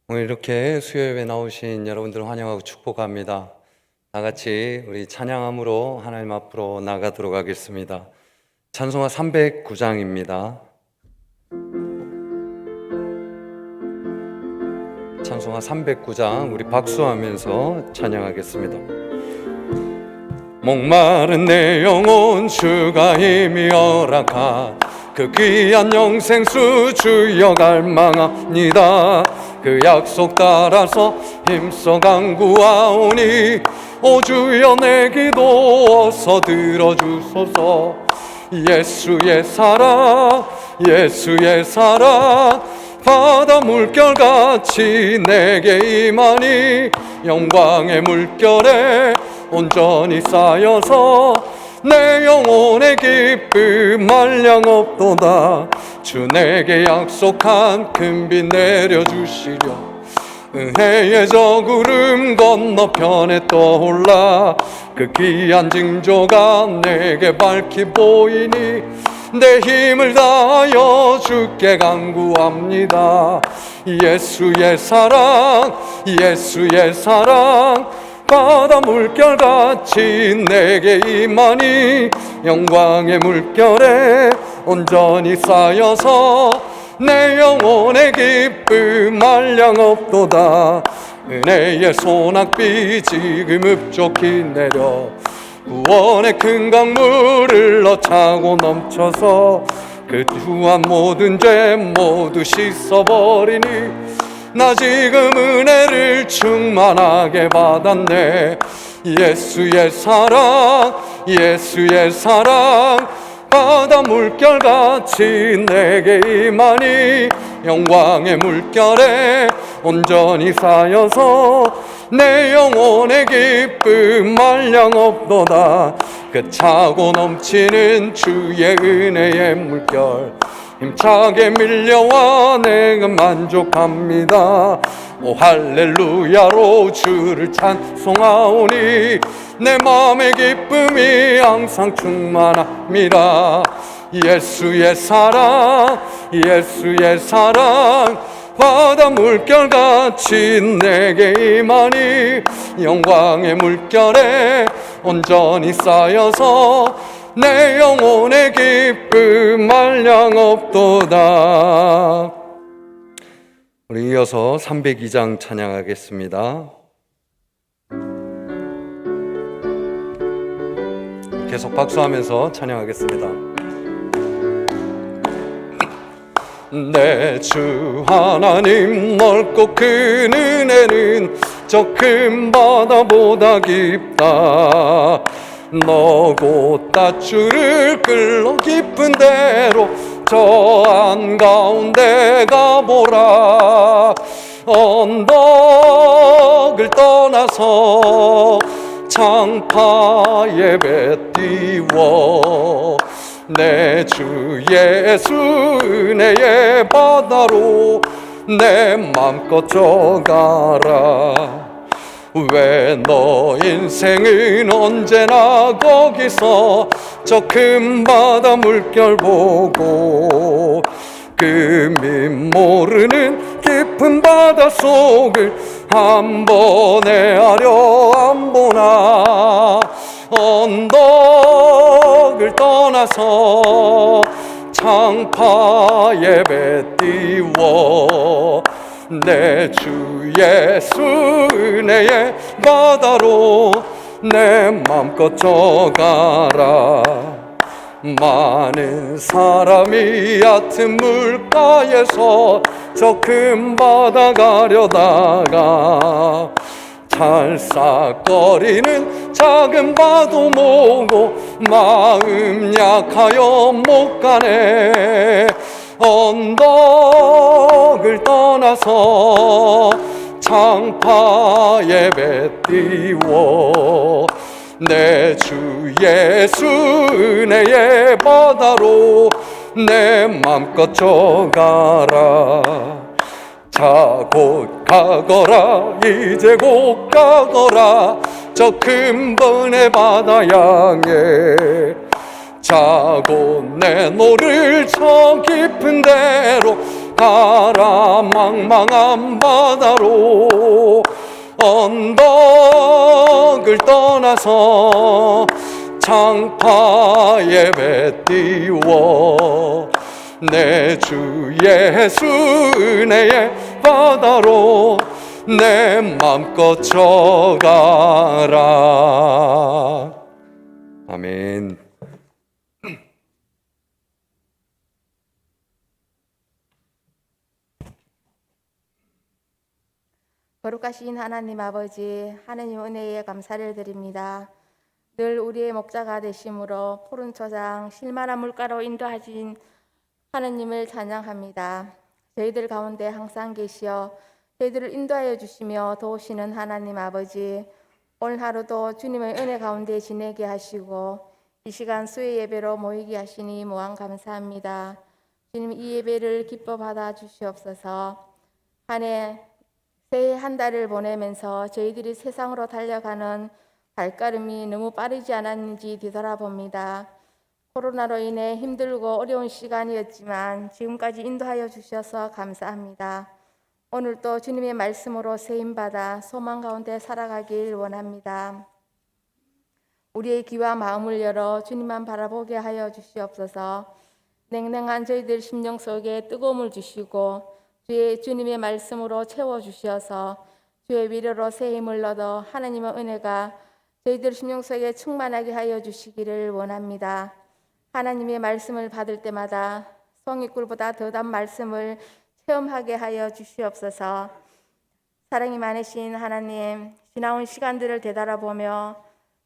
오늘 이렇게 수요예배 나오신 여러분들 환영하고 축복합니다. 다 같이 우리 찬양함으로 하나님 앞으로 나가도록 하겠습니다. 찬송가 309장입니다. 찬송가 309장 우리 박수하면서 찬양하겠습니다. 목마른 내 영혼 주가 힘이 허락하 그 귀한 영생수 주여 갈망합니다. 그 약속 따라서 힘써 간구하오니 오 주여 내 기도 어서 들어주소서. 예수의 사랑 예수의 사랑 바다 물결같이 내게 임하니 영광의 물결에 온전히 쌓여서 내 영혼의 기쁨 한량없도다. 주 내게 약속한 큰 빛 내려주시려 은혜의 저 구름 건너편에 떠올라 그 귀한 징조가 내게 밝히 보이니 내 힘을 다하여 주께 간구합니다. 예수의 사랑 예수의 사랑 바다 물결같이 내게 임하니 영광의 물결에 온전히 쌓여서 내 영혼의 기쁨 한량없도다. 은혜의 소낙비 지금 흡족히 내려 구원의 큰 강물을 넣차고 넘쳐서 그 주한 모든 죄 모두 씻어버리니 나 지금 은혜를 충만하게 받았네. 예수의 사랑 예수의 사랑 바다 물결같이 내게 임하니 영광의 물결에 온전히 쌓여서 내 영혼의 기쁨 한량없도다. 그 차고 넘치는 주의 은혜의 물결 힘차게 밀려와 내가 만족합니다. 오 할렐루야로 주를 찬송하오니 내 마음의 기쁨이 항상 충만합니다. 예수의 사랑 예수의 사랑 바다 물결같이 내게 임하니 영광의 물결에 온전히 쌓여서 내 영혼의 기쁨 한량없도다. 우리 이어서 302장 찬양하겠습니다. 계속 박수하면서 찬양하겠습니다. 내 주 하나님 넓고 큰 은혜는 저 큰 바다보다 깊다. 너고 땄줄을 끌러 깊은 데로 저 한가운데 가보라. 언덕을 떠나서 창파에 배 띄워 내 주 예수 은혜의 바다로 내 맘껏 져가라. 왜 너 인생은 언제나 거기서 저 큰 바다 물결 보고 그 밑 모르는 깊은 바다 속을 한 번에 하려 안 보나. 언덕을 떠나서 창파에 배 띄워 내 주 예수 은혜의 바다로 내 맘껏 져가라. 많은 사람이 얕은 물가에서 저 큰 바다 가려다가 찰싹거리는 작은 바도 모고 마음 약하여 못 가네. 언덕을 떠나서 창파에 배 띄워 내 주 예수 은혜의 바다로 내 맘껏 져가라. 자 곧 가거라 이제 곧 가거라 저 큰 번의 바다 향해. 자 곧 내 노를 저 깊은 데로 가라 망망한 바다로 언덕을 떠나서 창파에 배 띄워 내 주 예수 은혜의 바다로 내 맘껏 져가라. 아멘. 거룩하신 하나님 아버지, 하나님 은혜에 감사를 드립니다. 늘 우리의 목자가 되심으로 푸른 초장 실만한 물가로 인도하신 하나님을 찬양합니다. 저희들 가운데 항상 계시어 저희들을 인도하여 주시며 도우시는 하나님 아버지, 오늘 하루도 주님의 은혜 가운데 지내게 하시고 이 시간 수요 예배로 모이게 하시니 무한 감사합니다. 주님, 이 예배를 기뻐 받아 주시옵소서. 새해 한 달을 보내면서 저희들이 세상으로 달려가는 발걸음이 너무 빠르지 않았는지 뒤돌아봅니다. 코로나로 인해 힘들고 어려운 시간이었지만 지금까지 인도하여 주셔서 감사합니다. 오늘도 주님의 말씀으로 세임받아 소망 가운데 살아가길 원합니다. 우리의 귀와 마음을 열어 주님만 바라보게 하여 주시옵소서. 냉랭한 저희들 심령 속에 뜨거움을 주시고 주님의 말씀으로 채워주시어서 주의 위로로 새 힘을 얻어 하나님의 은혜가 저희들 심령 속에 충만하게 하여 주시기를 원합니다. 하나님의 말씀을 받을 때마다 송이꿀보다 더 단 말씀을 체험하게 하여 주시옵소서. 사랑이 많으신 하나님, 지나온 시간들을 되돌아보며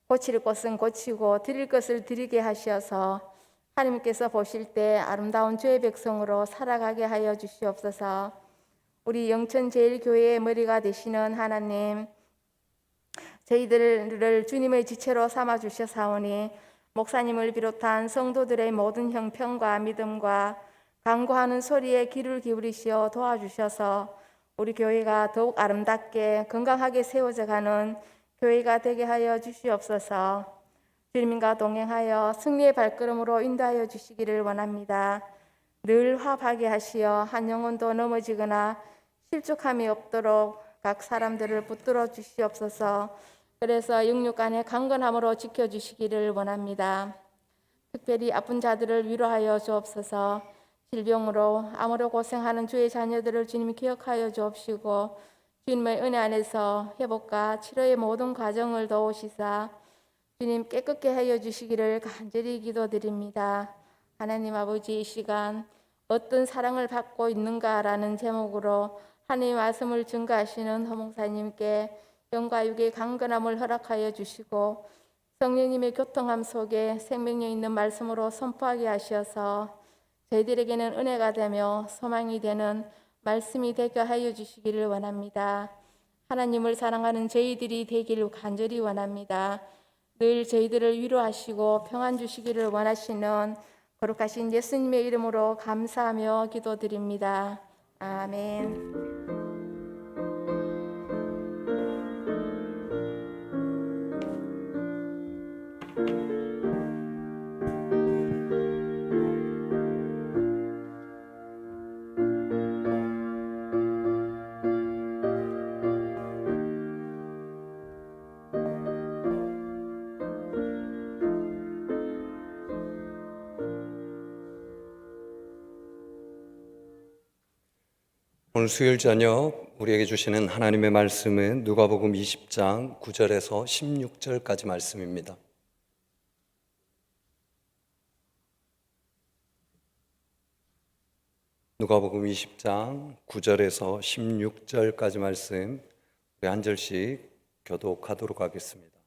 고칠 것은 고치고 드릴 것을 드리게 하시어서 하나님께서 보실 때 아름다운 주의 백성으로 살아가게 하여 주시옵소서. 우리 영천제일교회의 머리가 되시는 하나님, 저희들을 주님의 지체로 삼아 주셔사오니 목사님을 비롯한 성도들의 모든 형편과 믿음과 간구하는 소리에 귀를 기울이시어 도와주셔서 우리 교회가 더욱 아름답게 건강하게 세워져가는 교회가 되게 하여 주시옵소서. 주님과 동행하여 승리의 발걸음으로 인도하여 주시기를 원합니다. 늘 화합하게 하시어 한 영혼도 넘어지거나 실족함이 없도록 각 사람들을 붙들어 주시옵소서. 그래서 육육간의 강건함으로 지켜주시기를 원합니다. 특별히 아픈 자들을 위로하여 주옵소서. 질병으로 암으로 고생하는 주의 자녀들을 주님이 기억하여 주옵시고 주님의 은혜 안에서 회복과 치료의 모든 과정을 도우시사 주님 깨끗게 하여 주시기를 간절히 기도드립니다. 하나님 아버지, 이 시간 어떤 사랑을 받고 있는가라는 제목으로 하나님의 말씀을 증거하시는 허목사님께 영과 육의 강건함을 허락하여 주시고 성령님의 교통함 속에 생명력 있는 말씀으로 선포하게 하셔서 저희들에게는 은혜가 되며 소망이 되는 말씀이 되게 하여 주시기를 원합니다. 하나님을 사랑하는 저희들이 되기를 간절히 원합니다. 늘 저희들을 위로하시고 평안 주시기를 원하시는 거룩하신 예수님의 이름으로 감사하며 기도드립니다. 아멘. 오늘 수요일 저녁 우리에게 주시는 하나님의 말씀은 누가복음 20장 9절에서 16절까지 말씀입니다. 누가복음 20장 9절에서 16절까지 말씀 우리 한 절씩 교독하도록 하겠습니다.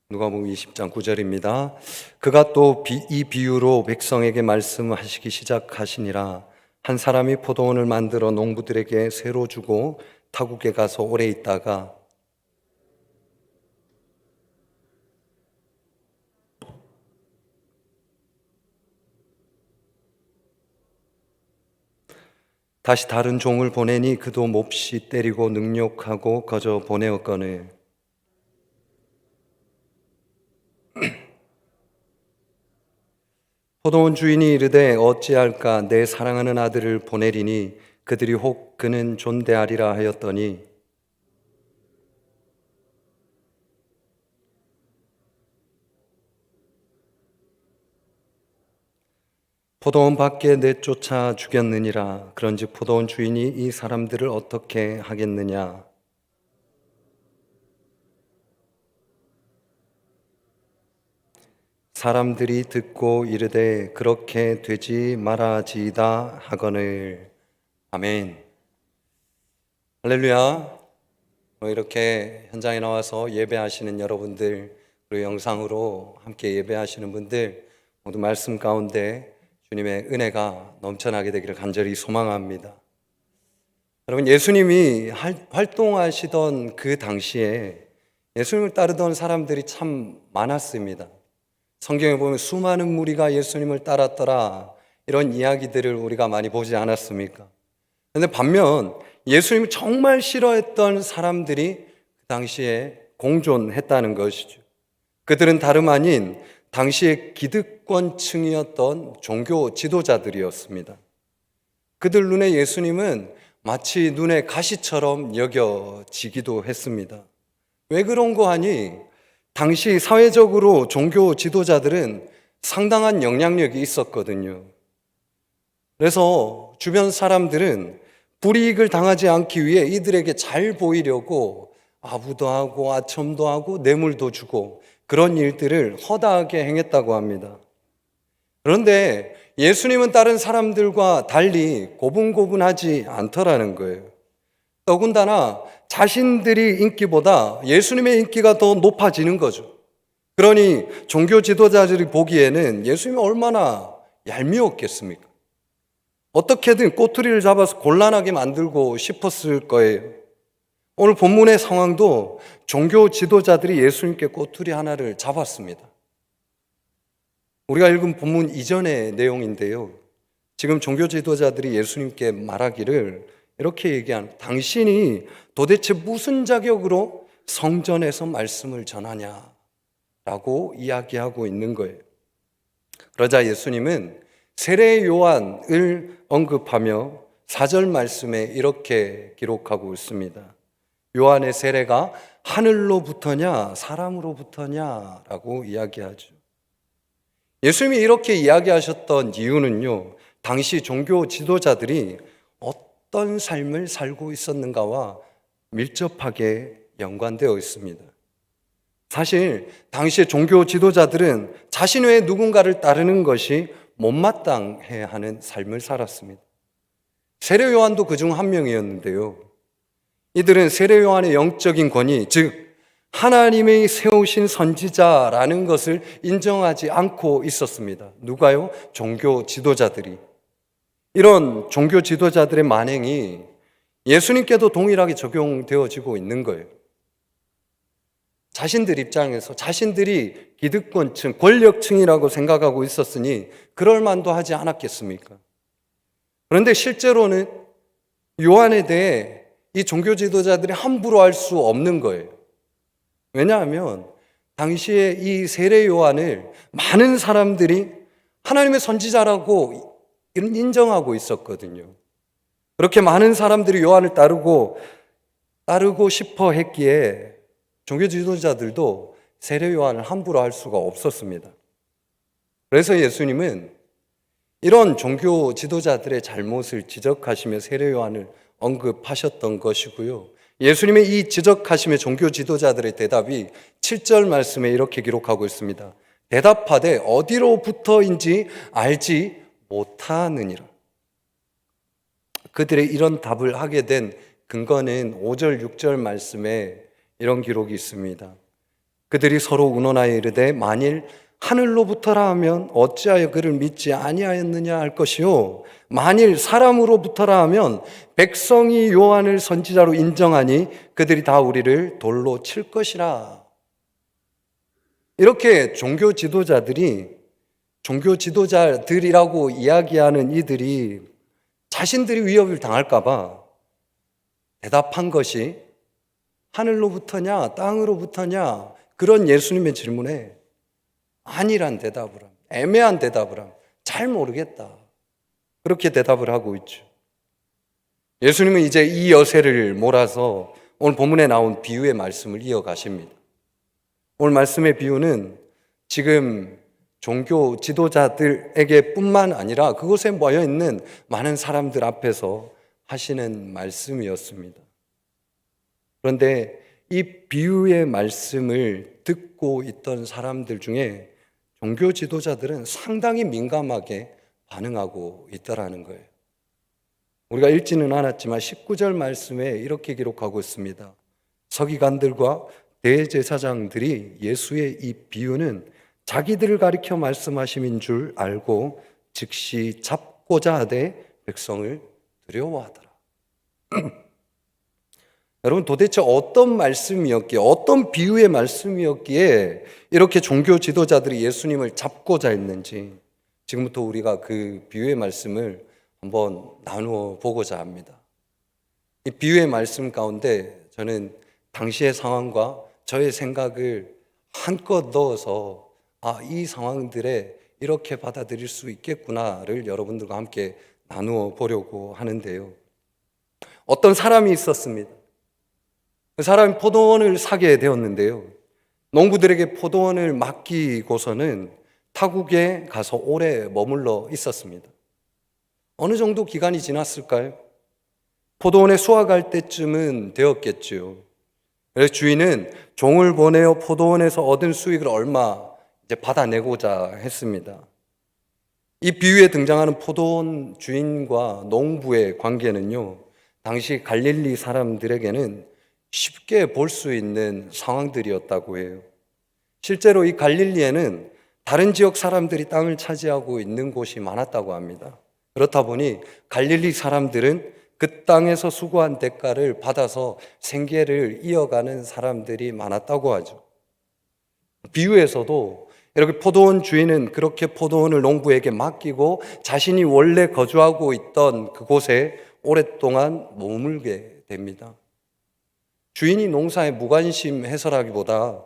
누가복음 20장 9절입니다. 그가 또 이 비유로 백성에게 말씀하시기 시작하시니라. 한 사람이 포도원을 만들어 농부들에게 새로 주고 타국에 가서 오래 있다가 다시 다른 종을 보내니 그도 몹시 때리고 능욕하고 거저 보내었거늘 포도원 주인이 이르되 어찌할까 내 사랑하는 아들을 보내리니 그들이 혹 그는 존대하리라 하였더니 포도원 밖에 내쫓아 죽였느니라. 그런즉 포도원 주인이 이 사람들을 어떻게 하겠느냐. 사람들이 듣고 이르되 그렇게 되지 말아지이다 하거늘. 아멘. 할렐루야. 이렇게 현장에 나와서 예배하시는 여러분들, 그리고 영상으로 함께 예배하시는 분들 모두 말씀 가운데 주님의 은혜가 넘쳐나게 되기를 간절히 소망합니다. 여러분, 예수님이 활동하시던 그 당시에 예수님을 따르던 사람들이 참 많았습니다. 성경에 보면 수많은 무리가 예수님을 따랐더라, 이런 이야기들을 우리가 많이 보지 않았습니까? 그런데 반면 예수님을 정말 싫어했던 사람들이 그 당시에 공존했다는 것이죠. 그들은 다름 아닌 당시의 기득권층이었던 종교 지도자들이었습니다. 그들 눈에 예수님은 마치 눈의 가시처럼 여겨지기도 했습니다. 왜 그런 거 하니? 당시 사회적으로 종교 지도자들은 상당한 영향력이 있었거든요. 그래서 주변 사람들은 불이익을 당하지 않기 위해 이들에게 잘 보이려고 아부도 하고 아첨도 하고 뇌물도 주고 그런 일들을 허다하게 행했다고 합니다. 그런데 예수님은 다른 사람들과 달리 고분고분하지 않더라는 거예요. 더군다나 자신들이 인기보다 예수님의 인기가 더 높아지는 거죠. 그러니 종교 지도자들이 보기에는 예수님이 얼마나 얄미웠겠습니까? 어떻게든 꼬투리를 잡아서 곤란하게 만들고 싶었을 거예요. 오늘 본문의 상황도 종교 지도자들이 예수님께 꼬투리 하나를 잡았습니다. 우리가 읽은 본문 이전의 내용인데요. 지금 종교 지도자들이 예수님께 말하기를 이렇게 얘기한, 당신이 도대체 무슨 자격으로 성전에서 말씀을 전하냐라고 이야기하고 있는 거예요. 그러자 예수님은 세례 요한을 언급하며 4절 말씀에 이렇게 기록하고 있습니다. 요한의 세례가 하늘로부터냐 사람으로부터냐라고 이야기하죠. 예수님이 이렇게 이야기하셨던 이유는요, 당시 종교 지도자들이 어떤 삶을 살고 있었는가와 밀접하게 연관되어 있습니다. 사실 당시의 종교 지도자들은 자신 외에 누군가를 따르는 것이 못마땅해 하는 삶을 살았습니다. 세례 요한도 그중 한 명이었는데요. 이들은 세례 요한의 영적인 권위, 즉 하나님이 세우신 선지자라는 것을 인정하지 않고 있었습니다. 누가요? 종교 지도자들이. 이런 종교 지도자들의 만행이 예수님께도 동일하게 적용되어지고 있는 거예요. 자신들 입장에서 자신들이 기득권층, 권력층이라고 생각하고 있었으니 그럴 만도 하지 않았겠습니까? 그런데 실제로는 요한에 대해 이 종교 지도자들이 함부로 할 수 없는 거예요. 왜냐하면 당시에 이 세례 요한을 많은 사람들이 하나님의 선지자라고 인정하고 있었거든요. 그렇게 많은 사람들이 요한을 따르고 싶어 했기에 종교 지도자들도 세례 요한을 함부로 할 수가 없었습니다. 그래서 예수님은 이런 종교 지도자들의 잘못을 지적하시며 세례 요한을 언급하셨던 것이고요. 예수님의 이 지적하심의 종교 지도자들의 대답이 7절 말씀에 이렇게 기록하고 있습니다. 대답하되 어디로부터인지 알지 못하느니라. 그들의 이런 답을 하게 된 근거는 5절, 6절 말씀에 이런 기록이 있습니다. 그들이 서로 의논하여 이르되 만일 하늘로부터라 하면 어찌하여 그를 믿지 아니하였느냐 할 것이요 만일 사람으로부터라 하면 백성이 요한을 선지자로 인정하니 그들이 다 우리를 돌로 칠 것이라. 이렇게 종교 지도자들이라고 이야기하는 이들이 자신들이 위협을 당할까 봐 대답한 것이 하늘로부터냐 땅으로부터냐 그런 예수님의 질문에 아니란 대답을 함, 애매한 대답을 함, 잘 모르겠다. 그렇게 대답을 하고 있죠. 예수님은 이제 이 여세를 몰아서 오늘 본문에 나온 비유의 말씀을 이어가십니다. 오늘 말씀의 비유는 지금 종교 지도자들에게 뿐만 아니라 그곳에 모여 있는 많은 사람들 앞에서 하시는 말씀이었습니다. 그런데 이 비유의 말씀을 듣고 있던 사람들 중에 종교 지도자들은 상당히 민감하게 반응하고 있더라는 거예요. 우리가 읽지는 않았지만 19절 말씀에 이렇게 기록하고 있습니다. 서기관들과 대제사장들이 예수의 이 비유는 자기들을 가리켜 말씀하심인 줄 알고 즉시 잡고자 하되 백성을 두려워하더라. 여러분, 도대체 어떤 말씀이었기에, 어떤 비유의 말씀이었기에 이렇게 종교 지도자들이 예수님을 잡고자 했는지 지금부터 우리가 그 비유의 말씀을 한번 나누어 보고자 합니다. 이 비유의 말씀 가운데 저는 당시의 상황과 저의 생각을 한껏 넣어서 이 상황들에 이렇게 받아들일 수 있겠구나를 여러분들과 함께 나누어 보려고 하는데요. 어떤 사람이 있었습니다. 그 사람이 포도원을 사게 되었는데요. 농부들에게 포도원을 맡기고서는 타국에 가서 오래 머물러 있었습니다. 어느 정도 기간이 지났을까요? 포도원에 수확할 때쯤은 되었겠죠. 그래서 주인은 종을 보내어 포도원에서 얻은 수익을 얼마 이제 받아내고자 했습니다. 이 비유에 등장하는 포도원 주인과 농부의 관계는요, 당시 갈릴리 사람들에게는 쉽게 볼 수 있는 상황들이었다고 해요. 실제로 이 갈릴리에는 다른 지역 사람들이 땅을 차지하고 있는 곳이 많았다고 합니다. 그렇다 보니 갈릴리 사람들은 그 땅에서 수고한 대가를 받아서 생계를 이어가는 사람들이 많았다고 하죠. 비유에서도 이렇게 포도원 주인은 그렇게 포도원을 농부에게 맡기고 자신이 원래 거주하고 있던 그곳에 오랫동안 머물게 됩니다. 주인이 농사에 무관심해서라기보다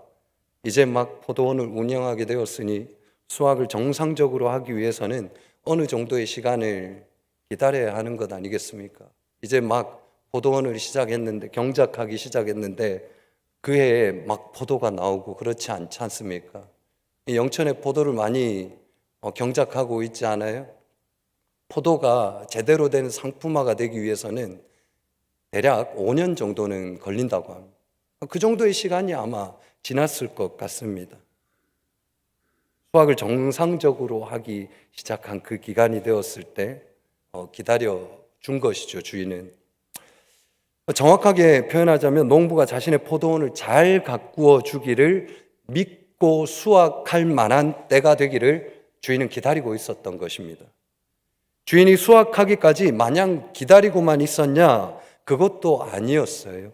이제 막 포도원을 운영하게 되었으니 수확을 정상적으로 하기 위해서는 어느 정도의 시간을 기다려야 하는 것 아니겠습니까? 이제 막 포도원을 시작했는데, 경작하기 시작했는데 그 해에 막 포도가 나오고 그렇지 않지 않습니까? 영천에 포도를 많이 경작하고 있지 않아요? 포도가 제대로 된 상품화가 되기 위해서는 대략 5년 정도는 걸린다고 합니다. 그 정도의 시간이 아마 지났을 것 같습니다. 수확을 정상적으로 하기 시작한 그 기간이 되었을 때 기다려 준 것이죠, 주인은. 정확하게 표현하자면 농부가 자신의 포도원을 잘 가꾸어 주기를 믿고 수확할 만한 때가 되기를 주인은 기다리고 있었던 것입니다. 주인이 수확하기까지 마냥 기다리고만 있었냐? 그것도 아니었어요.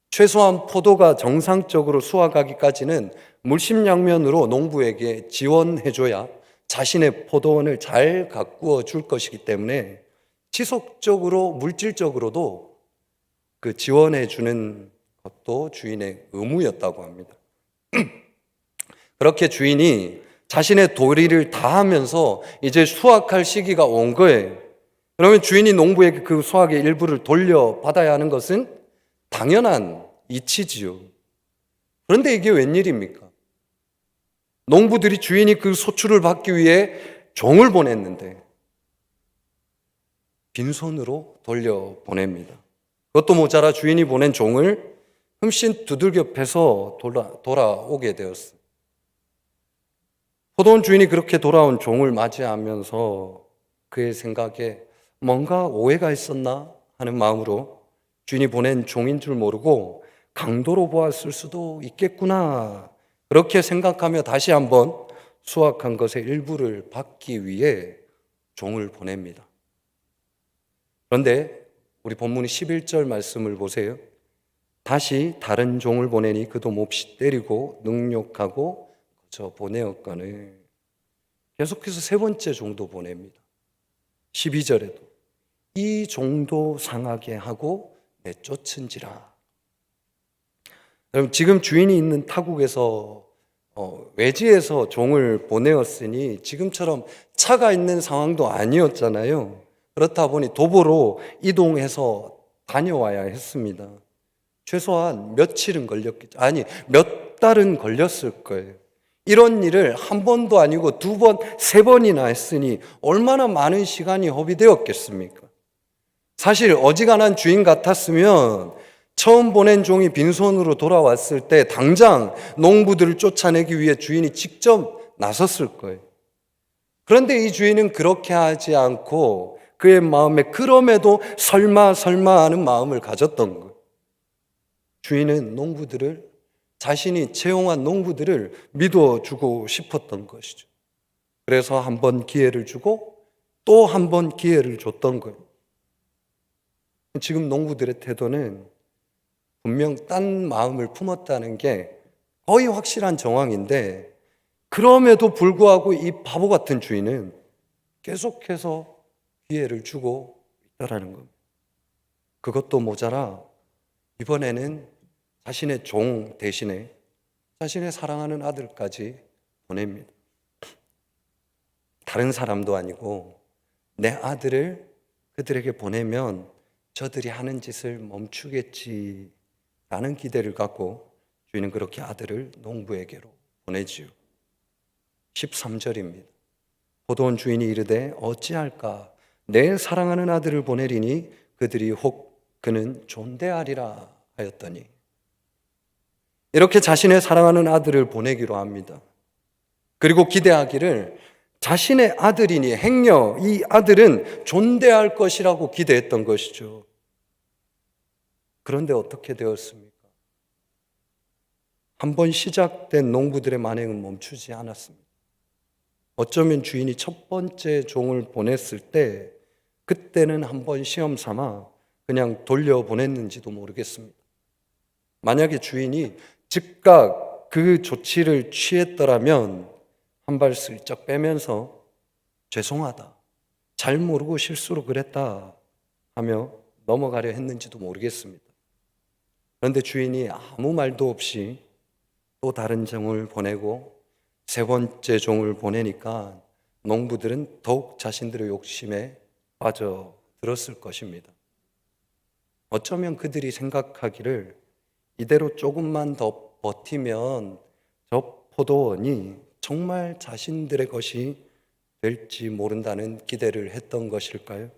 최소한 포도가 정상적으로 수확하기까지는 물심양면으로 농부에게 지원해줘야 자신의 포도원을 잘 가꾸어 줄 것이기 때문에 지속적으로 물질적으로도 그 지원해 주는 것도 주인의 의무였다고 합니다. 그렇게 주인이 자신의 도리를 다하면서 이제 수확할 시기가 온 거예요. 그러면 주인이 농부에게 그 수확의 일부를 돌려받아야 하는 것은 당연한 이치지요. 그런데 이게 웬일입니까? 농부들이 주인이 그 소출을 받기 위해 종을 보냈는데 빈손으로 돌려보냅니다. 그것도 모자라 주인이 보낸 종을 흠씬 두들겨 패서 돌아오게 되었어요. 포도원 주인이 그렇게 돌아온 종을 맞이하면서 그의 생각에 뭔가 오해가 있었나 하는 마음으로 주인이 보낸 종인 줄 모르고 강도로 보았을 수도 있겠구나, 그렇게 생각하며 다시 한번 수확한 것의 일부를 받기 위해 종을 보냅니다. 그런데 우리 본문의 11절 말씀을 보세요. 다시 다른 종을 보내니 그도 몹시 때리고 능욕하고 거저 보내었거늘. 계속해서 세 번째 종도 보냅니다. 12절에도 이 종도 상하게 하고 내쫓은지라. 여러분, 지금 주인이 있는 타국에서 외지에서 종을 보내었으니 지금처럼 차가 있는 상황도 아니었잖아요. 그렇다 보니 도보로 이동해서 다녀와야 했습니다. 최소한 며칠은 걸렸겠죠. 아니, 몇 달은 걸렸을 거예요. 이런 일을 한 번도 아니고 두 번, 세 번이나 했으니 얼마나 많은 시간이 허비되었겠습니까? 사실 어지간한 주인 같았으면 처음 보낸 종이 빈손으로 돌아왔을 때 당장 농부들을 쫓아내기 위해 주인이 직접 나섰을 거예요. 그런데 이 주인은 그렇게 하지 않고 그의 마음에 그럼에도 설마 하는 마음을 가졌던 거예요. 주인은 농부들을, 자신이 채용한 농부들을 믿어주고 싶었던 것이죠. 그래서 한 번 기회를 주고 또 한 번 기회를 줬던 거예요. 지금 농부들의 태도는 분명 딴 마음을 품었다는 게 거의 확실한 정황인데, 그럼에도 불구하고 이 바보 같은 주인은 계속해서 기회를 주고 있다라는 겁니다. 그것도 모자라 이번에는 자신의 종 대신에 자신의 사랑하는 아들까지 보냅니다. 다른 사람도 아니고 내 아들을 그들에게 보내면 저들이 하는 짓을 멈추겠지 라는 기대를 갖고 주인은 그렇게 아들을 농부에게로 보내지요. 13절입니다. 포도원 주인이 이르되 어찌할까 내 사랑하는 아들을 보내리니 그들이 혹 그는 존대하리라 하였더니, 이렇게 자신의 사랑하는 아들을 보내기로 합니다. 그리고 기대하기를 자신의 아들이니 행여 이 아들은 존대할 것이라고 기대했던 것이죠. 그런데 어떻게 되었습니까? 한번 시작된 농부들의 만행은 멈추지 않았습니다. 어쩌면 주인이 첫 번째 종을 보냈을 때 그때는 한번 시험 삼아 그냥 돌려보냈는지도 모르겠습니다. 만약에 주인이 즉각 그 조치를 취했더라면 한 발 슬쩍 빼면서 죄송하다, 잘 모르고 실수로 그랬다 하며 넘어가려 했는지도 모르겠습니다. 그런데 주인이 아무 말도 없이 또 다른 종을 보내고 세 번째 종을 보내니까 농부들은 더욱 자신들의 욕심에 빠져들었을 것입니다. 어쩌면 그들이 생각하기를 이대로 조금만 더 버티면 저 포도원이 정말 자신들의 것이 될지 모른다는 기대를 했던 것일까요?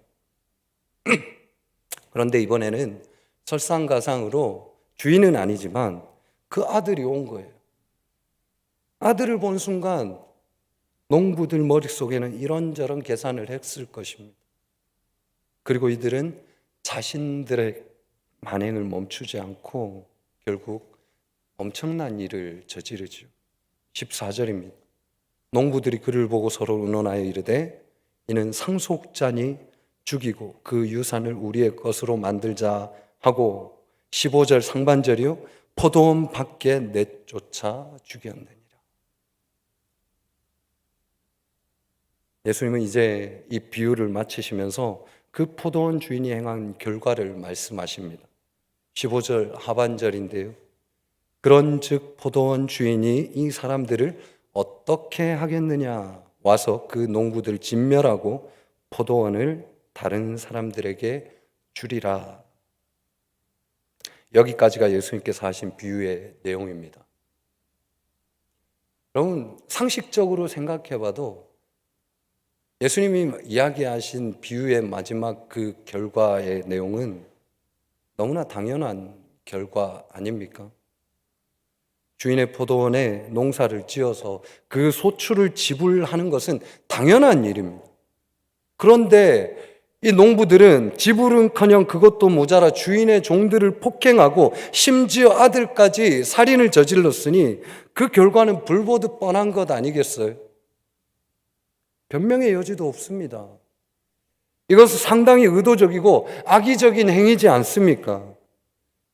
그런데 이번에는 설상가상으로 주인은 아니지만 그 아들이 온 거예요. 아들을 본 순간 농부들 머릿속에는 이런저런 계산을 했을 것입니다. 그리고 이들은 자신들의 만행을 멈추지 않고 결국 엄청난 일을 저지르죠. 14절입니다. 농부들이 그를 보고 서로 의논하여 이르되 이는 상속자니 죽이고 그 유산을 우리의 것으로 만들자 하고, 15절 상반절이요 포도원 밖에 내쫓아 죽였느니라. 예수님은 이제 이 비유를 마치시면서 그 포도원 주인이 행한 결과를 말씀하십니다. 15절 하반절인데요. 그런즉 포도원 주인이 이 사람들을 어떻게 하겠느냐, 와서 그 농부들 진멸하고 포도원을 다른 사람들에게 주리라. 여기까지가 예수님께서 하신 비유의 내용입니다. 여러분, 상식적으로 생각해 봐도 예수님이 이야기하신 비유의 마지막 그 결과의 내용은 너무나 당연한 결과 아닙니까? 주인의 포도원에 농사를 지어서 그 소출을 지불하는 것은 당연한 일입니다. 그런데 이 농부들은 지불은커녕 그것도 모자라 주인의 종들을 폭행하고 심지어 아들까지 살인을 저질렀으니 그 결과는 불보듯 뻔한 것 아니겠어요? 변명의 여지도 없습니다. 이것은 상당히 의도적이고 악의적인 행위지 않습니까?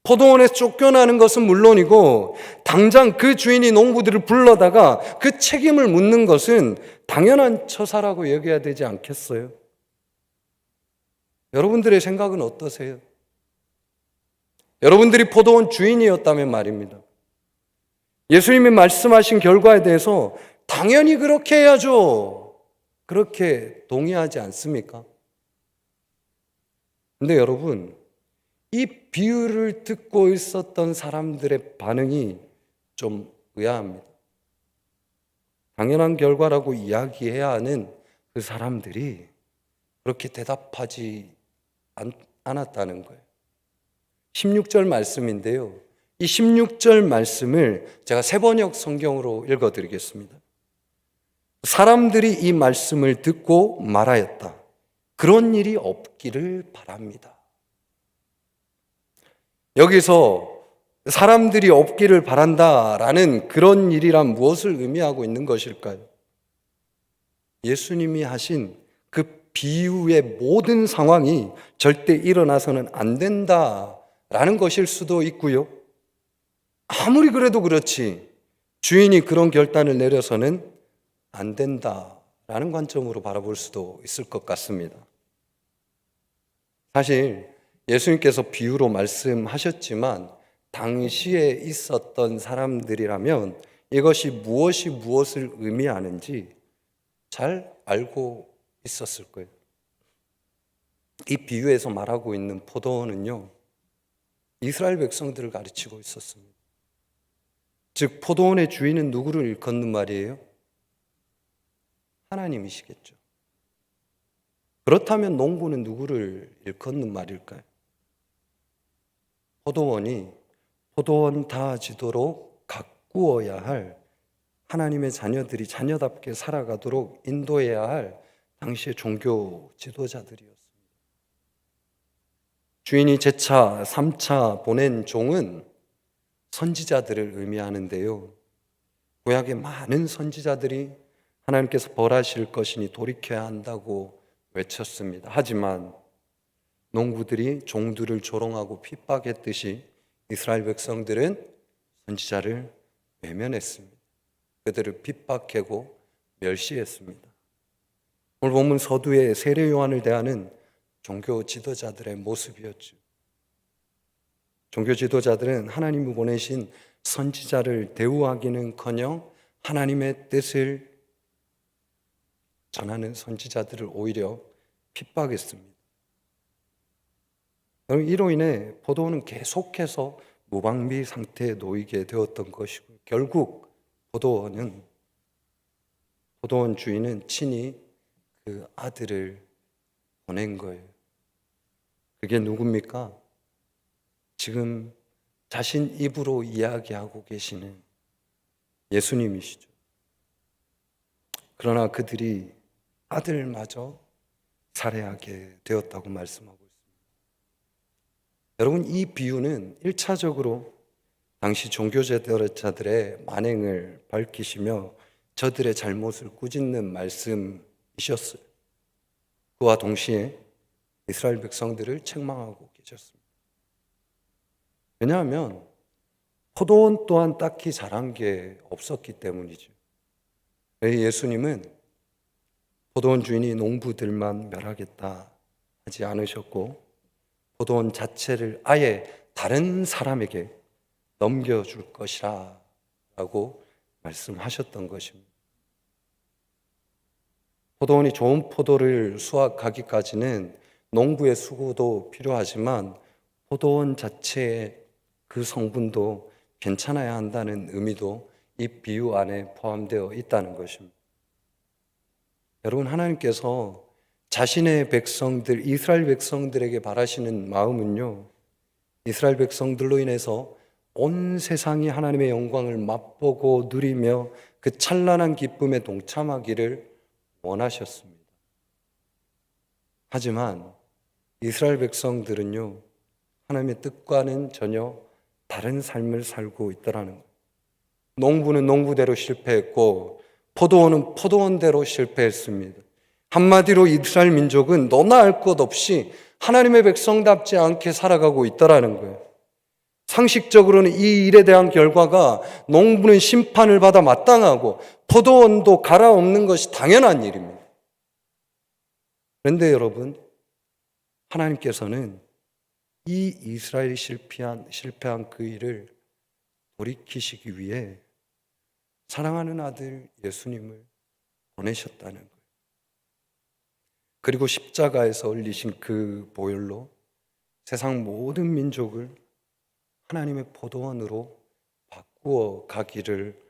포도원에서 쫓겨나는 것은 물론이고 당장 그 주인이 농부들을 불러다가 그 책임을 묻는 것은 당연한 처사라고 여겨야 되지 않겠어요? 여러분들의 생각은 어떠세요? 여러분들이 포도원 주인이었다면 말입니다. 예수님이 말씀하신 결과에 대해서 당연히 그렇게 해야죠. 그렇게 동의하지 않습니까? 근데 여러분, 이 비유를 듣고 있었던 사람들의 반응이 좀 의아합니다. 당연한 결과라고 이야기해야 하는 그 사람들이 그렇게 대답하지 않았다는 거예요. 16절 말씀인데요. 이 16절 말씀을 제가 세번역 성경으로 읽어드리겠습니다. 사람들이 이 말씀을 듣고 말하였다. 그런 일이 없기를 바랍니다. 여기서 사람들이 없기를 바란다라는 그런 일이란 무엇을 의미하고 있는 것일까요? 예수님이 하신 그 비유의 모든 상황이 절대 일어나서는 안 된다라는 것일 수도 있고요. 아무리 그래도 그렇지 주인이 그런 결단을 내려서는 안 된다라는 관점으로 바라볼 수도 있을 것 같습니다. 사실 예수님께서 비유로 말씀하셨지만 당시에 있었던 사람들이라면 이것이 무엇이 무엇을 의미하는지 잘 알고 있었을 거예요. 이 비유에서 말하고 있는 포도원은요, 이스라엘 백성들을 가르치고 있었습니다. 즉 포도원의 주인은 누구를 일컫는 말이에요? 하나님이시겠죠. 그렇다면 농부는 누구를 일컫는 말일까요? 포도원이 포도원 다지도록 가꾸어야 할 하나님의 자녀들이 자녀답게 살아가도록 인도해야 할 당시의 종교 지도자들이었습니다. 주인이 제차 3차 보낸 종은 선지자들을 의미하는데요. 구약의 많은 선지자들이 하나님께서 벌하실 것이니 돌이켜야 한다고 외쳤습니다. 하지만 농부들이 종들을 조롱하고 핍박했듯이 이스라엘 백성들은 선지자를 외면했습니다. 그들을 핍박하고 멸시했습니다. 오늘 본문 서두에 세례 요한을 대하는 종교 지도자들의 모습이었죠. 종교 지도자들은 하나님이 보내신 선지자를 대우하기는커녕 하나님의 뜻을 전하는 선지자들을 오히려 핍박했습니다. 이로 인해 포도원은 계속해서 무방비 상태에 놓이게 되었던 것이고 결국 포도원 주인은 친히 그 아들을 보낸 거예요. 그게 누굽니까? 지금 자신 입으로 이야기하고 계시는 예수님이시죠. 그러나 그들이 아들마저 살해하게 되었다고 말씀하고 있습니다. 여러분, 이 비유는 1차적으로 당시 종교 지도자들의 만행을 밝히시며 저들의 잘못을 꾸짖는 말씀이셨어요. 그와 동시에 이스라엘 백성들을 책망하고 계셨습니다. 왜냐하면 포도원 또한 딱히 잘한 게 없었기 때문이죠. 예수님은 포도원 주인이 농부들만 멸하겠다 하지 않으셨고 포도원 자체를 아예 다른 사람에게 넘겨줄 것이라 라고 말씀하셨던 것입니다. 포도원이 좋은 포도를 수확하기까지는 농부의 수고도 필요하지만 포도원 자체의 그 성분도 괜찮아야 한다는 의미도 이 비유 안에 포함되어 있다는 것입니다. 여러분, 하나님께서 자신의 백성들, 이스라엘 백성들에게 바라시는 마음은요, 이스라엘 백성들로 인해서 온 세상이 하나님의 영광을 맛보고 누리며 그 찬란한 기쁨에 동참하기를 원하셨습니다. 하지만 이스라엘 백성들은요, 하나님의 뜻과는 전혀 다른 삶을 살고 있더라는 거예요. 농부는 농부대로 실패했고 포도원은 포도원대로 실패했습니다. 한마디로 이스라엘 민족은 너나 할 것 없이 하나님의 백성답지 않게 살아가고 있더라는 거예요. 상식적으로는 이 일에 대한 결과가 농부는 심판을 받아 마땅하고 포도원도 갈아엎는 것이 당연한 일입니다. 그런데 여러분, 하나님께서는 이 이스라엘이 실패한 그 일을 돌이키시기 위해 사랑하는 아들 예수님을 보내셨다는 거예요. 그리고 십자가에서 흘리신 그 보혈로 세상 모든 민족을 하나님의 포도원으로 바꾸어 가기를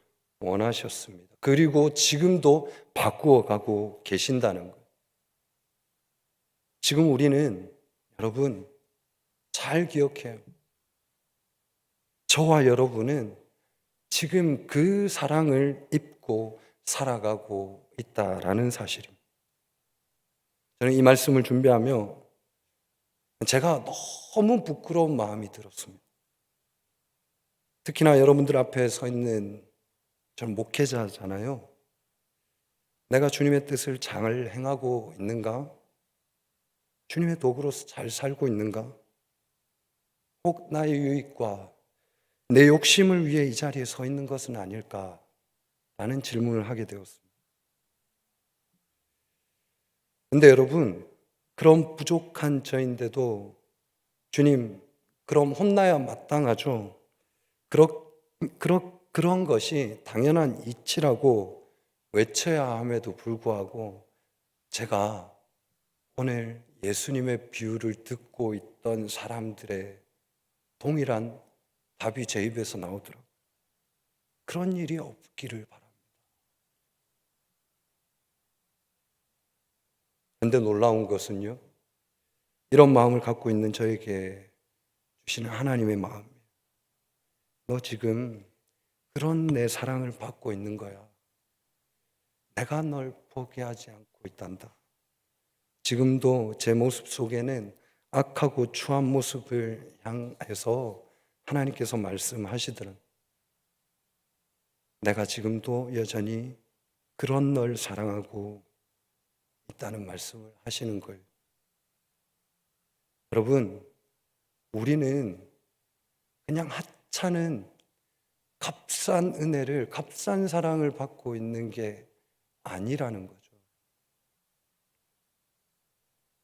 원하셨습니다. 그리고 지금도 바꾸어 가고 계신다는 거예요. 지금 우리는 여러분 잘 기억해요. 저와 여러분은 지금 그 사랑을 입고 살아가고 있다라는 사실입니다. 저는 이 말씀을 준비하며 제가 너무 부끄러운 마음이 들었습니다. 특히나 여러분들 앞에 서 있는 저는 목회자잖아요. 내가 주님의 뜻을 잘 행하고 있는가? 주님의 도구로서 잘 살고 있는가? 혹 나의 유익과 내 욕심을 위해 이 자리에 서 있는 것은 아닐까라는 질문을 하게 되었습니다. 근데 여러분, 그런 부족한 저인데도 주님, 그럼 혼나야 마땅하죠. 그런 것이 당연한 이치라고 외쳐야 함에도 불구하고 제가 오늘 예수님의 비유를 듣고 있던 사람들의 동일한 답이 제 입에서 나오더라고요. 그런 일이 없기를 바랍니다. 그런데 놀라운 것은요, 이런 마음을 갖고 있는 저에게 주시는 하나님의 마음이에요. 너 지금 그런 내 사랑을 받고 있는 거야. 내가 널 포기하지 않고 있단다. 지금도 제 모습 속에는 악하고 추한 모습을 향해서 하나님께서 말씀하시더라. 내가 지금도 여전히 그런 널 사랑하고 있다는 말씀을 하시는 거예요. 여러분, 우리는 그냥 하찮은 값싼 은혜를, 값싼 사랑을 받고 있는 게 아니라는 거죠.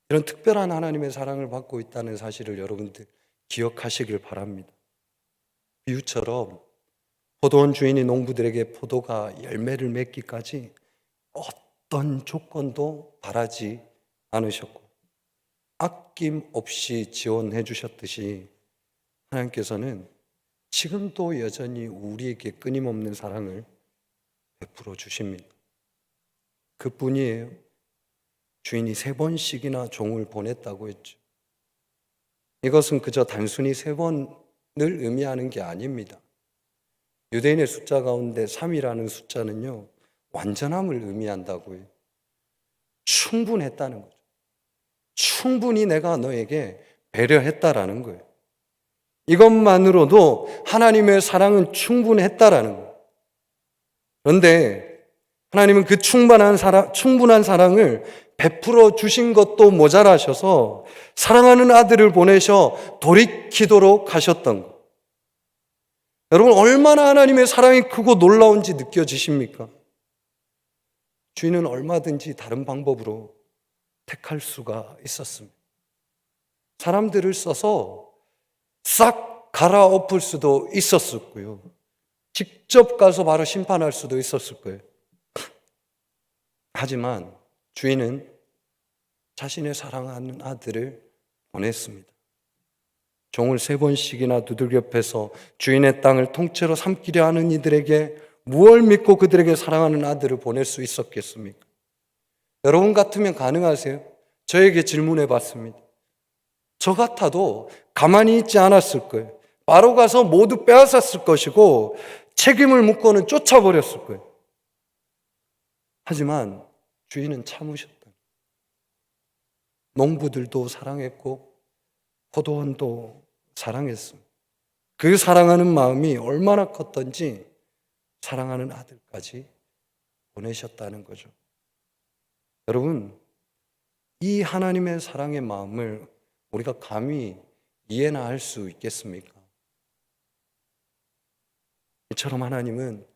이런 특별한 하나님의 사랑을 받고 있다는 사실을 여러분들 기억하시길 바랍니다. 비유처럼 포도원 주인이 농부들에게 포도가 열매를 맺기까지 어떤 조건도 바라지 않으셨고 아낌없이 지원해 주셨듯이 하나님께서는 지금도 여전히 우리에게 끊임없는 사랑을 베풀어 주십니다. 그뿐이에요. 주인이 3번씩이나 종을 보냈다고 했죠. 이것은 그저 단순히 3번을 의미하는 게 아닙니다. 유대인의 숫자 가운데 3이라는 숫자는요, 완전함을 의미한다고 해요. 충분했다는 거죠. 충분히 내가 너에게 배려했다라는 거예요. 이것만으로도 하나님의 사랑은 충분했다라는 거예요. 그런데 하나님은 그 충분한 사랑을 베풀어 주신 것도 모자라셔서 사랑하는 아들을 보내셔 돌이키도록 하셨던 것. 여러분, 얼마나 하나님의 사랑이 크고 놀라운지 느껴지십니까? 주인은 얼마든지 다른 방법으로 택할 수가 있었습니다. 사람들을 써서 싹 갈아엎을 수도 있었고요. 직접 가서 바로 심판할 수도 있었을 거예요. 하지만 주인은 자신의 사랑하는 아들을 보냈습니다. 종을 3번씩이나 두들겨 패서 주인의 땅을 통째로 삼키려 하는 이들에게 무엇을 믿고 그들에게 사랑하는 아들을 보낼 수 있었겠습니까? 여러분 같으면 가능하세요? 저에게 질문해 봤습니다. 저 같아도 가만히 있지 않았을 거예요. 바로 가서 모두 빼앗았을 것이고 책임을 묻고는 쫓아버렸을 거예요. 하지만 주인은 참으셨다. 농부들도 사랑했고 포도원도 사랑했습니다. 그 사랑하는 마음이 얼마나 컸던지 사랑하는 아들까지 보내셨다는 거죠. 여러분, 이 하나님의 사랑의 마음을 우리가 감히 이해나 할 수 있겠습니까? 이처럼 하나님은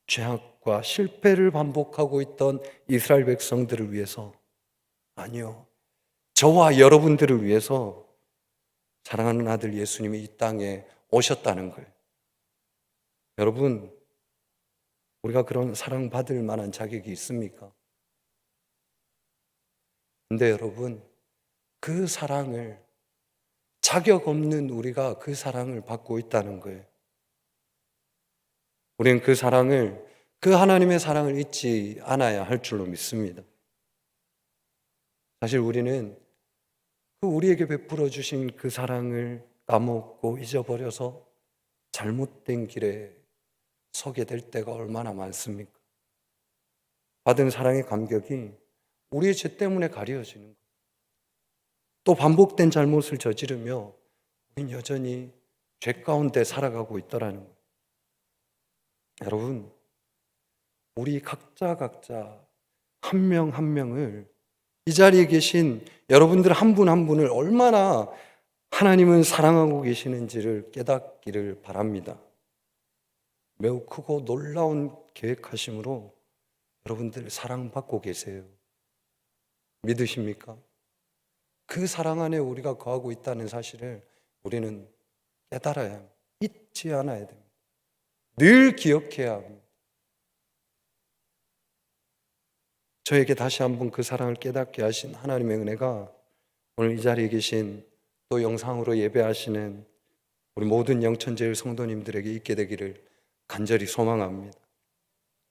죄악과 실패를 반복하고 있던 이스라엘 백성들을 위해서, 아니요, 저와 여러분들을 위해서 사랑하는 아들 예수님이 이 땅에 오셨다는 거예요. 여러분, 우리가 그런 사랑받을 만한 자격이 있습니까? 근데 여러분, 그 사랑을, 자격 없는 우리가 그 사랑을 받고 있다는 거예요. 우리는 그 사랑을, 그 하나님의 사랑을 잊지 않아야 할 줄로 믿습니다. 사실 우리는 그 우리에게 베풀어 주신 그 사랑을 까먹고 잊어버려서 잘못된 길에 서게 될 때가 얼마나 많습니까? 받은 사랑의 감격이 우리의 죄 때문에 가려지는 거예요. 또 반복된 잘못을 저지르며 우린 여전히 죄 가운데 살아가고 있더라는 거예요. 여러분, 우리 각자 한 명 한 명을, 이 자리에 계신 여러분들 한 분 한 분을 얼마나 하나님은 사랑하고 계시는지를 깨닫기를 바랍니다. 매우 크고 놀라운 계획하심으로 여러분들 사랑받고 계세요. 믿으십니까? 그 사랑 안에 우리가 거하고 있다는 사실을 우리는 깨달아야 합니다. 잊지 않아야 됩니다. 늘 기억해야 합니다. 저에게 다시 한번 그 사랑을 깨닫게 하신 하나님의 은혜가 오늘 이 자리에 계신 또 영상으로 예배하시는 우리 모든 영천제일 성도님들에게 있게 되기를 간절히 소망합니다.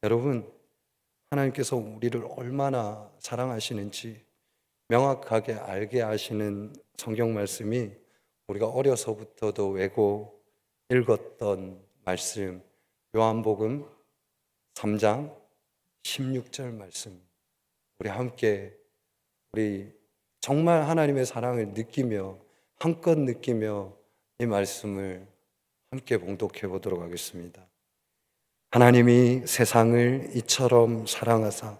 여러분, 하나님께서 우리를 얼마나 사랑하시는지 명확하게 알게 하시는 성경 말씀이 우리가 어려서부터도 외고 읽었던 말씀, 요한복음 3장 16절 말씀. 우리 함께 우리 정말 하나님의 사랑을 느끼며 한껏 느끼며 이 말씀을 함께 봉독해 보도록 하겠습니다. 하나님이 세상을 이처럼 사랑하사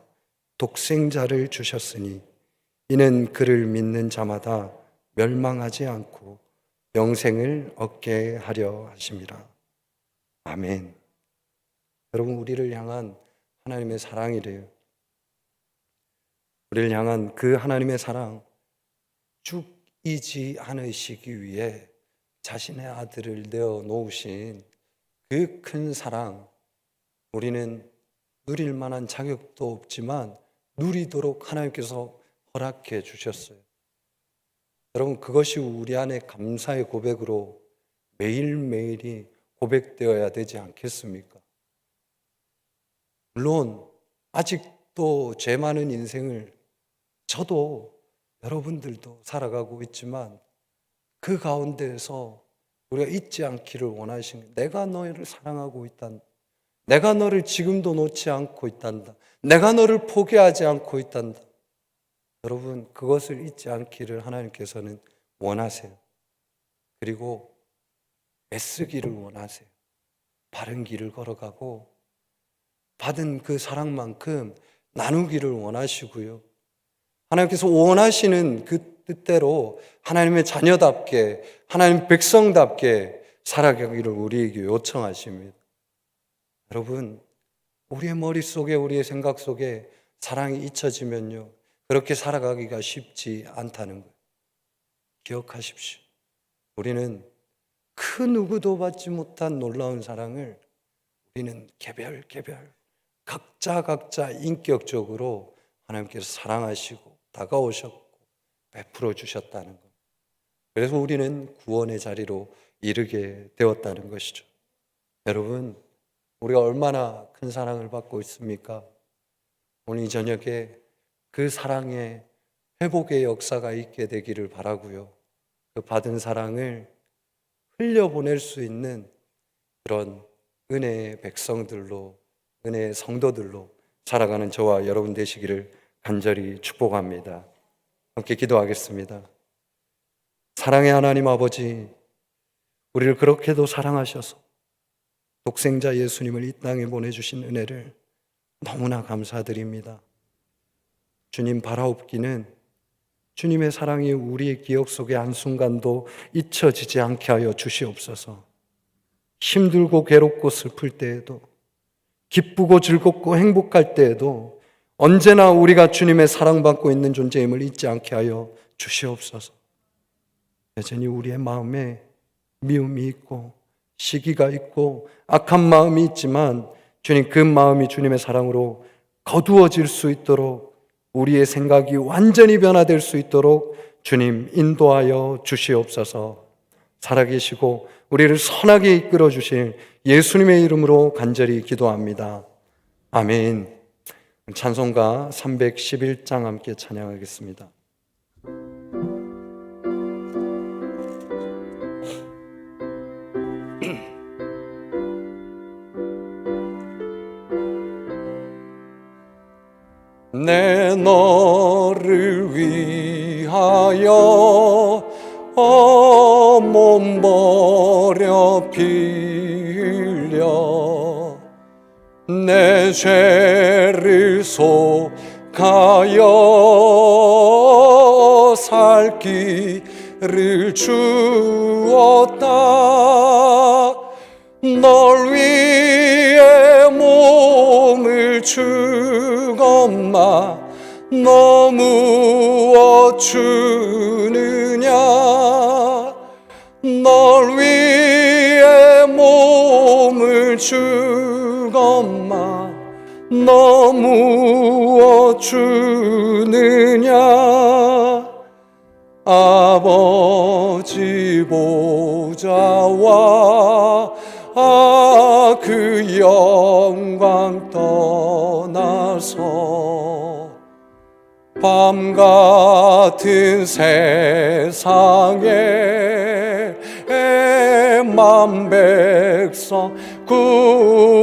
독생자를 주셨으니 이는 그를 믿는 자마다 멸망하지 않고 영생을 얻게 하려 하심이라. 아멘. 여러분, 우리를 향한 하나님의 사랑이래요. 우리를 향한 그 하나님의 사랑, 죽이지 않으시기 위해 자신의 아들을 내어 놓으신 그 큰 사랑, 우리는 누릴 만한 자격도 없지만 누리도록 하나님께서 허락해 주셨어요. 여러분, 그것이 우리 안에 감사의 고백으로 매일매일이 고백되어야 되지 않겠습니까? 물론 아직도 죄 많은 인생을 저도 여러분들도 살아가고 있지만 그 가운데에서 우리가 잊지 않기를 원하신 거예요. 내가 너희를 사랑하고 있단다. 내가 너를 지금도 놓지 않고 있단다. 내가 너를 포기하지 않고 있단다. 여러분, 그것을 잊지 않기를 하나님께서는 원하세요. 그리고 애쓰기를 원하세요. 바른 길을 걸어가고 받은 그 사랑만큼 나누기를 원하시고요. 하나님께서 원하시는 그 뜻대로 하나님의 자녀답게, 하나님 백성답게 살아가기를 우리에게 요청하십니다. 여러분, 우리의 머릿속에, 우리의 생각 속에 사랑이 잊혀지면요, 그렇게 살아가기가 쉽지 않다는 거예요. 기억하십시오. 우리는 그 누구도 받지 못한 놀라운 사랑을 우리는 개별 각자 인격적으로 하나님께서 사랑하시고 다가오셨고 베풀어 주셨다는 것. 그래서 우리는 구원의 자리로 이르게 되었다는 것이죠. 여러분, 우리가 얼마나 큰 사랑을 받고 있습니까? 오늘 이 저녁에 그 사랑의 회복의 역사가 있게 되기를 바라고요. 그 받은 사랑을 흘려보낼 수 있는 그런 은혜의 백성들로, 은혜의 성도들로 살아가는 저와 여러분 되시기를 간절히 축복합니다. 함께 기도하겠습니다. 사랑의 하나님 아버지, 우리를 그렇게도 사랑하셔서 독생자 예수님을 이 땅에 보내주신 은혜를 너무나 감사드립니다. 주님, 바라옵기는 주님의 사랑이 우리의 기억 속에 한순간도 잊혀지지 않게 하여 주시옵소서. 힘들고 괴롭고 슬플 때에도, 기쁘고 즐겁고 행복할 때에도 언제나 우리가 주님의 사랑받고 있는 존재임을 잊지 않게 하여 주시옵소서. 여전히 우리의 마음에 미움이 있고 시기가 있고 악한 마음이 있지만 주님, 그 마음이 주님의 사랑으로 거두어질 수 있도록, 우리의 생각이 완전히 변화될 수 있도록 주님 인도하여 주시옵소서. 살아계시고 우리를 선하게 이끌어 주실 예수님의 이름으로 간절히 기도합니다. 아멘. 찬송가 311장 함께 찬양하겠습니다. 내 너를 위하여 몸 버려 빌려 내 죄를 속하여 살 길을 주었다. 널 위해 몸을 주건마 너 무엇 주느냐. 널 위해 몸을 주건마 너 무엇 주느냐. 아버지 보좌와 그 영광 떠나서 밤 같은 세상에 만 백성 구하려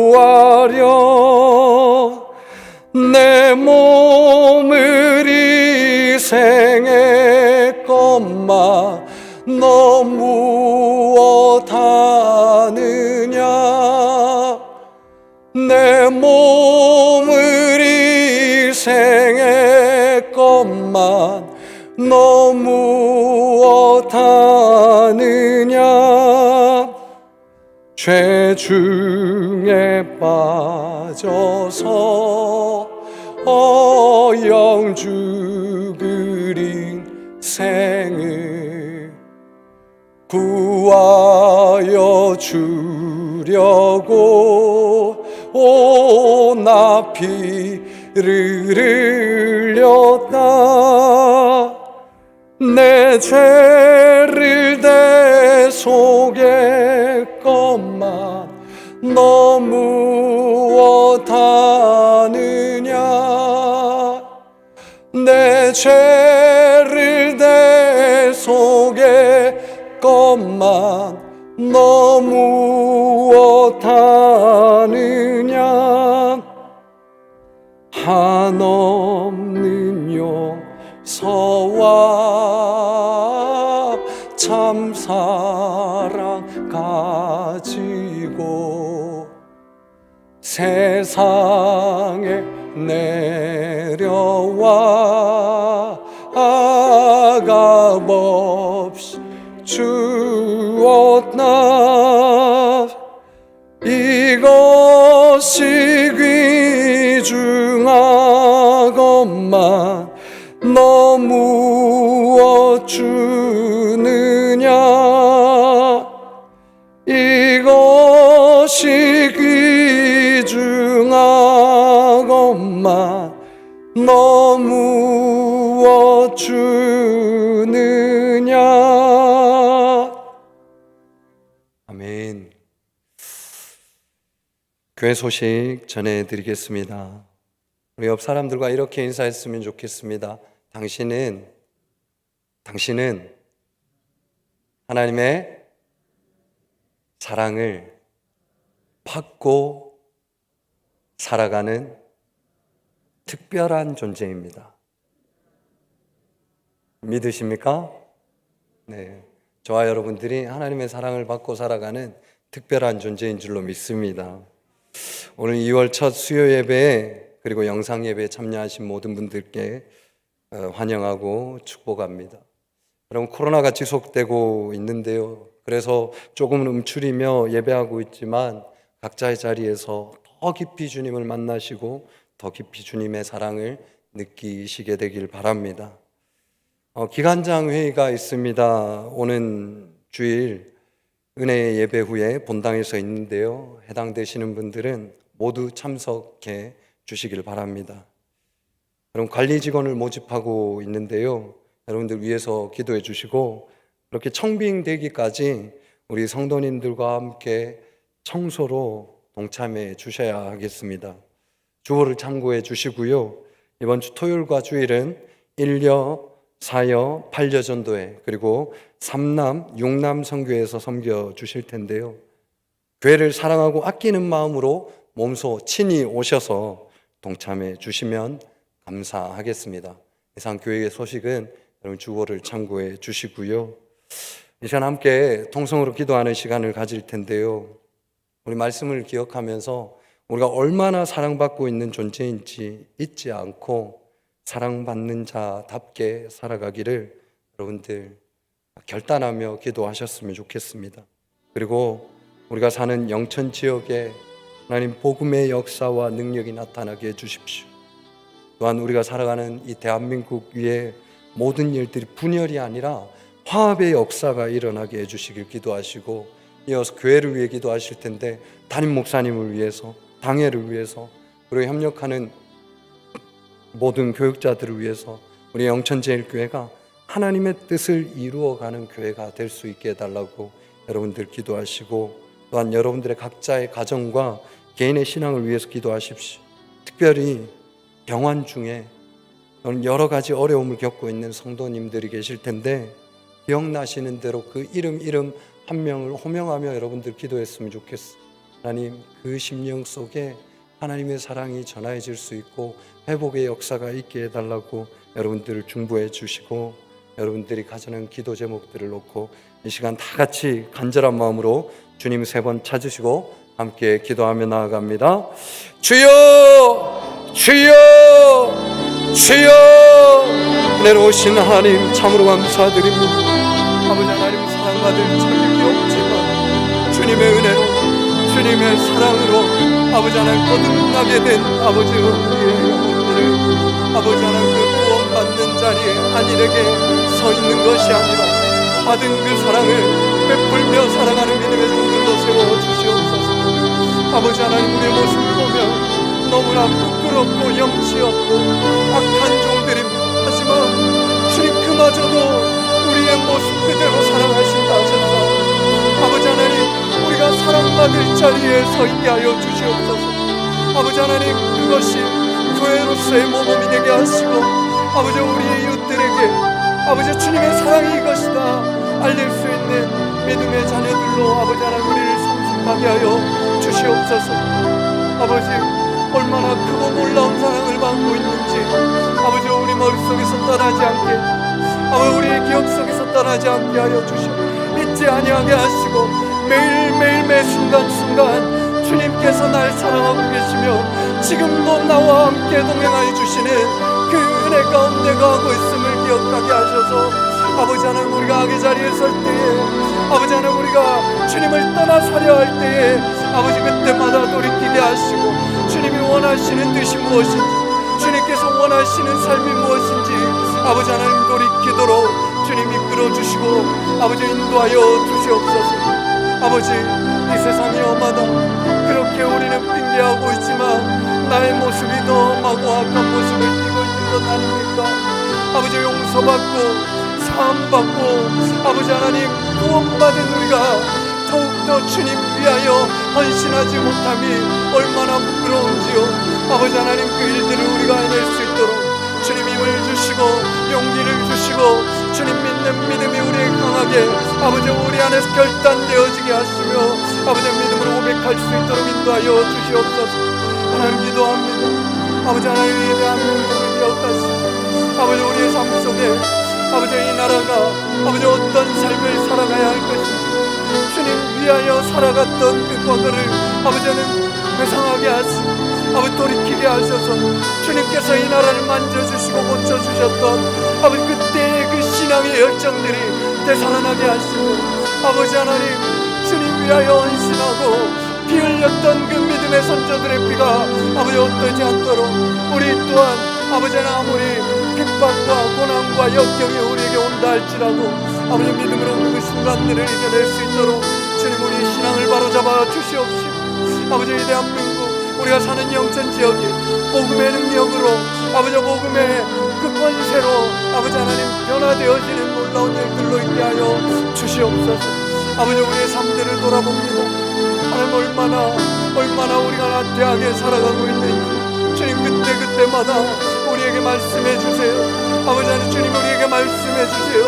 내 몸을 희생했건마 너 무엇 하느냐. 내 몸을 희생했건만 너 무엇 하느냐. 죄 중에 빠져서 영죽을 인생을 구하여 주려고 나 피를 흘렸다. 내 죄를 대속했건만 너 무엇 하느냐. 내 죄를 대속했건만 너 무엇 하느냐. 한없는 용서와 참사랑 가지고 세상에 내려와 값없이 주었나. 이것이 귀중하건만 너 무엇 주느냐. 이것이 귀중하건만 너 무엇 주느냐. 아멘. 교회 소식 전해드리겠습니다. 우리 옆 사람들과 이렇게 인사했으면 좋겠습니다. 당신은 하나님의 사랑을 받고 살아가는 특별한 존재입니다. 믿으십니까? 네. 저와 여러분들이 하나님의 사랑을 받고 살아가는 특별한 존재인 줄로 믿습니다. 오늘 2월 첫 수요 예배에 그리고 영상 예배에 참여하신 모든 분들께 환영하고 축복합니다. 여러분, 코로나가 지속되고 있는데요. 그래서 조금은 움츠리며 예배하고 있지만 각자의 자리에서 더 깊이 주님을 만나시고 더 깊이 주님의 사랑을 느끼시게 되길 바랍니다. 기간장 회의가 있습니다. 오는 주일 은혜의 예배 후에 본당에서 있는데요. 해당되시는 분들은 모두 참석해 주시길 바랍니다. 여러분, 관리 직원을 모집하고 있는데요, 여러분들 위해서 기도해 주시고 그렇게 청빙되기까지 우리 성도님들과 함께 청소로 동참해 주셔야 하겠습니다. 주호를 참고해 주시고요, 이번 주 토요일과 주일은 1여, 4여, 8여 전도회 그리고 3남, 6남 선교에서 섬겨 주실 텐데요, 교회를 사랑하고 아끼는 마음으로 몸소 친히 오셔서 동참해 주시면 감사하겠습니다. 이상 교회의 소식은 여러분 주호를 참고해 주시고요, 이 시간 함께 통성으로 기도하는 시간을 가질 텐데요, 우리 말씀을 기억하면서 우리가 얼마나 사랑받고 있는 존재인지 잊지 않고 사랑받는 자답게 살아가기를 여러분들 결단하며 기도하셨으면 좋겠습니다. 그리고 우리가 사는 영천 지역에 하나님 복음의 역사와 능력이 나타나게 해주십시오. 또한 우리가 살아가는 이 대한민국 위에 모든 일들이 분열이 아니라 화합의 역사가 일어나게 해주시길 기도하시고, 이어서 교회를 위해 기도하실 텐데 담임 목사님을 위해서, 당회를 위해서, 그리고 협력하는 모든 교육자들을 위해서 우리 영천제일교회가 하나님의 뜻을 이루어가는 교회가 될 수 있게 해달라고 여러분들 기도하시고, 또한 여러분들의 각자의 가정과 개인의 신앙을 위해서 기도하십시오. 특별히 병환 중에 여러 가지 어려움을 겪고 있는 성도님들이 계실 텐데 기억나시는 대로 그 이름 한 명을 호명하며 여러분들 기도했으면 좋겠어요. 하나님, 그 심령 속에 하나님의 사랑이 전해질 수 있고 회복의 역사가 있게 해달라고 여러분들을 중보해 주시고, 여러분들이 가지는 기도 제목들을 놓고 이 시간 다 같이 간절한 마음으로 주님 3번 찾으시고 함께 기도하며 나아갑니다. 주여, 주여, 주여. 은혜로우신 하나님 참으로 감사드립니다. 아버지 하나님, 사랑받을 자격이 없지만 주님의 은혜로, 주님의 사랑으로 아버지 하나님 거듭나게 된 아버지 우리의 영혼들을 아버지 하나님 그 구원받는 자리에 안일하게 서 있는 것이 아니라 받은 그 사랑을 베풀며 살아가는 믿음의 종들로 세워주시옵소서. 아버지 하나님, 우리의 모습을 보면 너무나 부끄럽고 염치 없고 악한 종들입니다. 하지만 주님 그마저도 우리의 모습 그대로 사랑하신다 하셔서 아버지 하나님, 우리가 사랑받을 자리에 서 있게 하여 주시옵소서. 아버지 하나님, 그것이 교회로서의 모범이 되게 하시고 아버지 우리의 이웃들에게 아버지 주님의 사랑이 이것이다 알릴 수 있는 믿음의 자녀들로 아버지 하나님 우리를 성숙하게 하여 주시옵소서. 아버지, 얼마나 크고 놀라운 사랑을 받고 있는지 아버지 우리 머릿속에서 떠나지 않게, 아버지 우리의 기억 속에서 떠나지 않게 하여 주시고 잊지 아니하게 하시고 매일매일 매 순간순간 주님께서 날 사랑하고 계시며 지금도 나와 함께 동행하여 주시는 그 은혜 가운데 거하고 있음을 기억하게 하셔서 아버지 하나님, 우리가 악의 자리에 설 때에 아버지 하나님, 우리가 주님을 떠나 사려 할 때에 아버지 그때마다 돌이키게 하시고 주님이 원하시는 뜻이 무엇인지, 주님께서 원하시는 삶이 무엇인지 아버지 하나님 돌이키도록 주님이 이끌어주시고 아버지 인도하여 주시옵소서. 아버지, 이 세상이 험하다 그렇게 우리는 핑계하고 있지만 나의 모습이 더 마고 악한 모습을 띠고 있는 것 아닙니까? 아버지, 용서받고 사함받고 아버지 하나님 구원받은 우리가 더욱더 주님 위하여 헌신하지 못함이 얼마나 부끄러운지요. 아버지 하나님, 그 일들을 우리가 해낼 수 있도록 주님 힘을 주시고 용기를 주시고 주님 믿는 믿음이 우리에게 강하게 아버지 우리 안에서 결단되어지게 하시며 아버지 믿음으로 고백할 수 있도록 인도하여 주시옵소서. 하나님 기도합니다. 아버지 하나님, 이 대한민국을 기억하시고 아버지 우리의 삶 속에 아버지 이 나라가 아버지 어떤 삶을 살아가야 할 것인지 주님 위하여 살아갔던 그 과거를 아버지는 회상하게 하시고 아버지 돌이키게 하셔서 주님께서 이 나라를 만져주시고 고쳐주셨던 아버지 그때의 그 신앙의 열정들이 되살아나게 하시고 아버지 하나님, 주님 위하여 헌신하고 피 흘렸던 그 믿음의 선조들의 피가 아버지 헛되지 않도록 우리 또한 아버지 하나님, 아무리 핍박과 고난과 역경이 우리에게 온다 할지라도 아버지 믿음으로 그 순간들을 이겨낼 수 있도록 주님 우리 신앙을 바로잡아 주시옵시고 아버지 이 대한민국 우리가 사는 영천 지역이 복음의 능력으로 아버지 복음의 그 권세로 아버지 하나님 변화되어지는 놀라운 일들로 있게 하여 주시옵소서. 아버지 우리의 삶들을 돌아봅니다. 하나님 얼마나 우리가 나태하게 살아가고 있는지 주님 그때마다 우리에게 말씀해 주세요. 아버지 하나님 주님 우리에게 말씀해 주세요.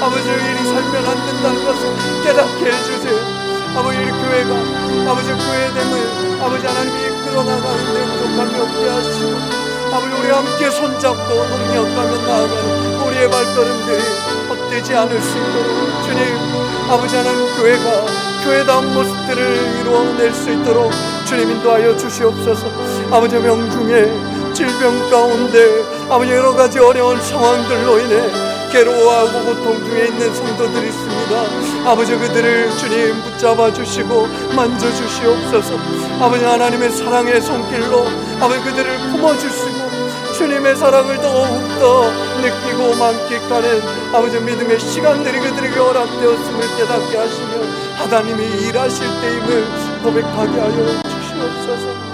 아버지 이리 살면 안 된다는 것을 깨닫게 해주세요. 아버지 우리 교회가 아버지 교회됨을 아버지 하나님이 이끌어 나가는데 부족함이 없게 하시고 아버지 우리 함께 손잡고 동력하며 나아가는 우리의 발걸음들이 헛되지 않을 수 있도록 주님 아버지 하나님 교회가 교회다운 모습들을 이루어낼 수 있도록 주님 인도하여 주시옵소서. 아버지 명중에 질병 가운데 아버지 여러 가지 어려운 상황들로 인해 괴로워하고 고통 중에 있는 성도들이 있습니다. 아버지 그들을 주님 붙잡아 주시고 만져 주시옵소서. 아버지 하나님의 사랑의 손길로 아버지 그들을 품어주시고 주님의 사랑을 더욱더 느끼고 만끽하는 아버지 믿음의 시간들이 그들에게 허락되었음을 깨닫게 하시며 하나님이 일하실 때임을 고백하게 하여 주시옵소서.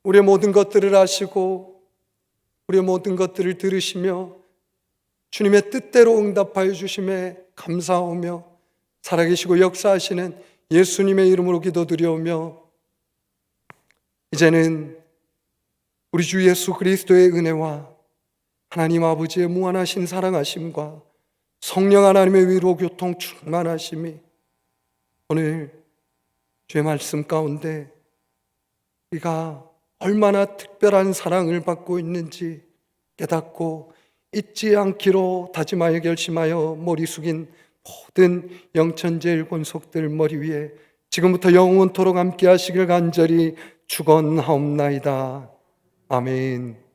우리의 모든 것들을 아시고 우리의 모든 것들을 들으시며 주님의 뜻대로 응답하여 주심에 감사하며 살아계시고 역사하시는 예수님의 이름으로 기도드려오며 이제는 우리 주 예수 그리스도의 은혜와 하나님 아버지의 무한하신 사랑하심과 성령 하나님의 위로 교통 충만하심이 오늘 주의 말씀 가운데 우리가 얼마나 특별한 사랑을 받고 있는지 깨닫고 잊지 않기로 다짐하여 결심하여 머리 숙인 모든 영천제일 권속들 머리 위에 지금부터 영원토록 함께 하시길 간절히 축원하옵나이다. 아멘.